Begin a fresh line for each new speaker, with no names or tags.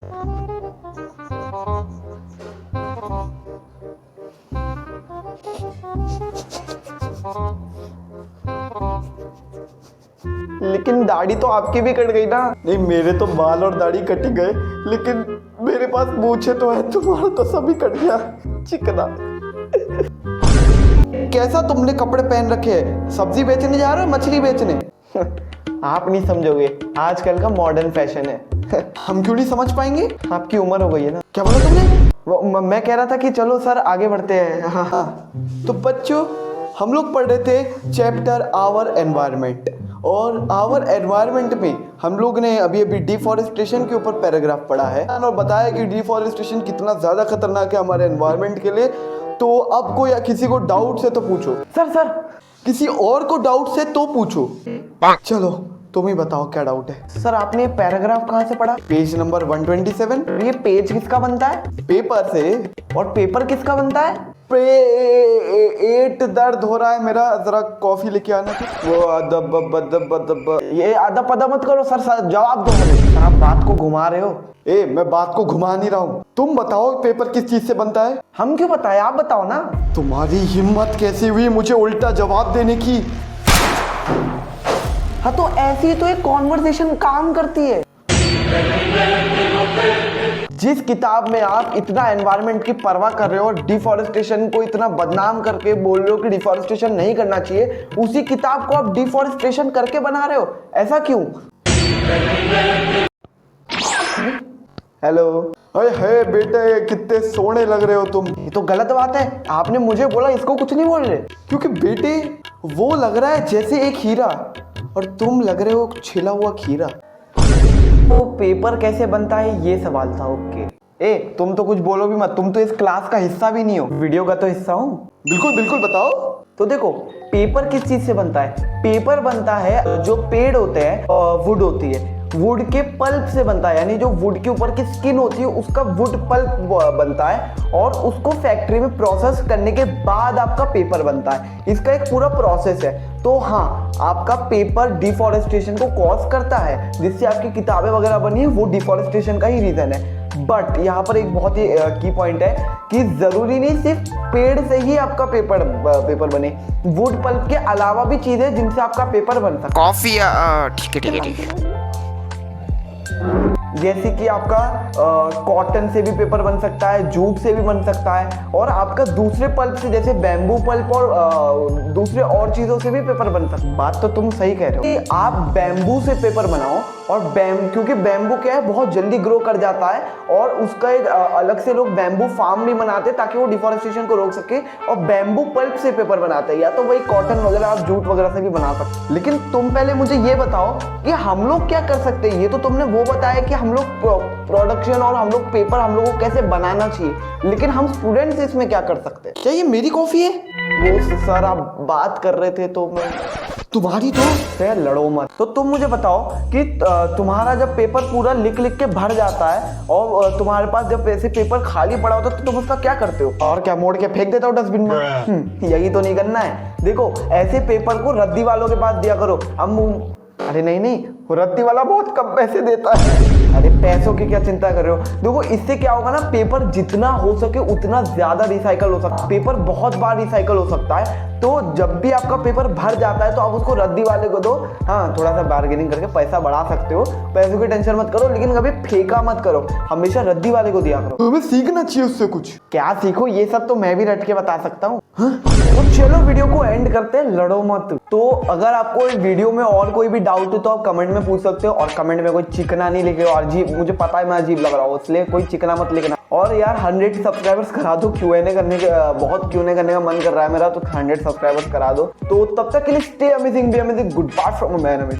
लेकिन दाढ़ी तो आपकी भी कट गई ना।
नहीं, मेरे तो बाल और दाढ़ी कट ही गए, लेकिन मेरे पास मूछें तो है, तुम्हारा तो सभी कट गया चिकना।
कैसा तुमने कपड़े पहन रखे हैं? सब्जी बेचने जा रहे हो, मछली बेचने? आप नहीं समझोगे, आजकल का मॉडर्न फैशन है।
हम क्यों नहीं समझ पाएंगे?
आपकी उम्र हो गई है ना।
क्या बोला तुमने?
मैं कह रहा था कि चलो सर आगे बढ़ते हैं। हाँ।
तो बच्चों, हम लोग पढ़ रहे थे चैप्टर आवर एनवायरनमेंट, और आवर एनवायरनमेंट में हम लोग ने अभी डिफॉरेस्टेशन के ऊपर पैराग्राफ पढ़ा है और बताया कि डिफॉरेस्टेशन कितना ज़्यादा खतरनाक है हमारे एनवायरनमेंट के लिए। तो अब कोई किसी को डाउट से तो पूछो।
सर
किसी और को डाउट से तो पूछो। चलो तुम ही बताओ क्या डाउट है।
सर आपने ये पैराग्राफ कहाँ से पढ़ा?
Page number 127।
ये पेज किसका बनता है?
पेपर से।
और पेपर किसका बनता है?
पेट दर्द हो रहा है मेरा, जरा कॉफी लेके आना। वो अदब
ये आधा पदा मत करो सर, जवाब दो मुझे। सर आप बात को घुमा रहे हो।
मैं बात को घुमा नहीं रहा हूँ। तुम बताओ पेपर किस चीज से बनता है?
हम क्यों बताएं, आप बताओ ना।
तुम्हारी हिम्मत कैसी हुई मुझे उल्टा जवाब देने की?
हाँ तो ऐसी तो एक कॉन्वर्सेशन काम करती है। जिस किताब में आप इतना एनवायरनमेंट की परवाह कर रहे हो और डिफॉरेस्टेशन को इतना बदनाम करके बोल रहे हो कि डिफॉरेस्टेशन नहीं करना चाहिए, उसी किताब को आप डिफॉरेस्टेशन करके बना रहे हो, ऐसा क्यों?
हेलो। अरे बेटे, कितने सोने लग रहे हो तुम।
ये तो गलत बात है, आपने मुझे बोला, इसको कुछ नहीं बोल रहे।
क्योंकि बेटे वो लग रहा है जैसे एक हीरा और तुम लग रहे हो छिला हुआ खीरा।
तो पेपर कैसे बनता है ये सवाल था। ओके। तुम तो कुछ बोलो भी मत, तुम तो इस क्लास का हिस्सा भी नहीं हो, वीडियो का तो हिस्सा हूँ।
बिल्कुल बिल्कुल बताओ।
तो देखो, पेपर किस चीज से बनता है? पेपर बनता है, जो पेड़ होते हैं, वुड होती है, वुड के पल्प से बनता है, यानी जो वुड के ऊपर की स्किन होती है उसका वुड पल्प बनता है, और उसको फैक्ट्री में प्रोसेस करने के बाद आपका पेपर बनता है। इसका एक पूरा प्रोसेस है। तो हाँ, आपका पेपर डिफॉरेस्टेशन को कॉज करता है, जिससे आपकी किताबें वगैरह बनी है, वो डिफॉरेस्टेशन का ही रीजन है। बट यहाँ पर एक बहुत ही की पॉइंट है कि जरूरी नहीं सिर्फ पेड़ से ही आपका पेपर बने, वुड पल्प के अलावा भी चीजें जिनसे आपका पेपर बन सकता है।
कॉफी, ठीक है।
जैसे कि आपका कॉटन से भी पेपर बन सकता है, जूट से भी बन सकता है, और आपका दूसरे पल्प से जैसे बैम्बू पल्प और दूसरे और चीजों से भी पेपर बन सकता है। बात तो तुम सही कह रहे हो कि आप बैम्बू से पेपर बनाओ, और क्योंकि बैम्बू क्या है, बहुत जल्दी ग्रो कर जाता है, और उसका एक अलग से लोग बैम्बू फार्म भी बनाते हैं ताकि वो डिफॉरेस्टेशन को रोक सके, और बैम्बू पल्प से पेपर बनाते हैं, या तो वही कॉटन वगैरह आप जूट वगैरह से भी बना सकते हैं। लेकिन तुम पहले मुझे ये बताओ कि हम लोग क्या कर सकते हैं। ये तो तुमने वो बताया कि हम लोग प्रोडक्शन और हम लोग पेपर हम लोग को कैसे बनाना चाहिए, लेकिन हम स्टूडेंट्स इसमें क्या कर सकते हैं?
क्या ये मेरी कॉफी है?
वो सर आप बात कर रहे थे तो मैं।
तुम्हारी तो
लड़ो मत। तो तुम मुझे बताओ कि तुम्हारा जब पेपर पूरा लिख लिख के भर जाता है और तुम्हारे पास जब ऐसे पेपर खाली पड़ा होता है तो तुम उसका क्या करते हो?
और क्या, मोड़ के फेंक देता हूँ डस्टबिन में।
यही तो नहीं करना है। देखो, ऐसे पेपर को रद्दी वालों के पास दिया करो। हम अरे नहीं, रद्दी वाला बहुत कम पैसे देता है। अरे पैसों की क्या चिंता कर रहे हो? देखो, इससे क्या होगा ना, पेपर जितना हो सके उतना ज्यादा रिसाइकल हो सकता है। पेपर बहुत बार रिसाइकल हो सकता है। तो जब भी आपका पेपर भर जाता है तो आप उसको रद्दी वाले को दो। हाँ, थोड़ा सा बार्गेनिंग करके पैसा बढ़ा सकते हो, पैसों की टेंशन मत करो, लेकिन कभी फेंका मत करो, हमेशा रद्दी वाले को दिया करो।
तुम्हें सीखना चाहिए उससे कुछ।
क्या सीखो, ये सब तो मैं भी रट के बता सकता हूँ। तो चलो वीडियो को एंड करते हैं, लड़ो मत। तो अगर आपको वीडियो में और कोई भी डाउट हो तो आप कमेंट में पूछ सकते हो, और कमेंट में कोई चिकना नहीं लिखे, और अजीब, मुझे पता है मैं अजीब लग रहा हूँ, इसलिए कोई चिकना मत लिखना। और यार 100 सब्सक्राइबर्स करा दो, Q&A करने के बहुत Q&A करने का मन कर रहा है मेरा, तो 100 सब्सक्राइबर्स करा दो। तो तब तक के लिए stay amazing, be amazing, goodbye from man.